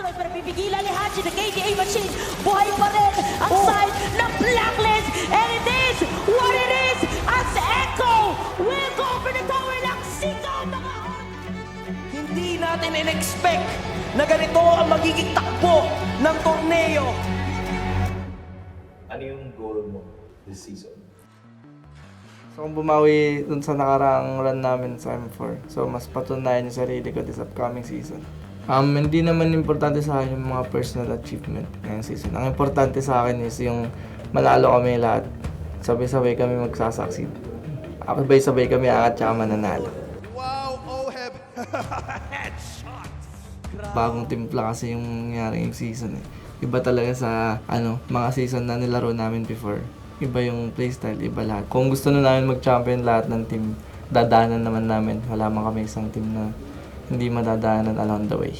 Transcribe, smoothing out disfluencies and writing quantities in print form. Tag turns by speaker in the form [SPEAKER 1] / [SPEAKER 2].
[SPEAKER 1] Sunod-sunod pero pipigilan ni Hachi ng KDA Machine. Buhay pa rin ang side ng Blacklist. And it is what it is as Echo will go for the tower ng Sikaw, mga
[SPEAKER 2] Hindi natin in-expect na ganito ang magiging takbo ng torneo.
[SPEAKER 3] Ano yung goal mo this season?
[SPEAKER 4] So kung bumawi dun sa nakaraang run namin sa M4, so mas patunayan yung sarili ko this upcoming season. Hindi naman importante sa akin yung mga personal achievement ngayong season. Ang importante sa akin is yung manalo kami lahat. Sabay-sabay kami magsasucceed. Sabay-sabay kami aangat tsaka mananalo.
[SPEAKER 5] Wow, Oheb! Headshot!
[SPEAKER 4] Bagong timpla kasi yung nangyari yung season eh. Iba talaga sa mga season na nilaro namin before. Iba yung playstyle, iba lahat. Kung gusto na namin mag-champion lahat ng team, dadaanan naman namin. Wala man kami isang team na hindi madadaanan along the way.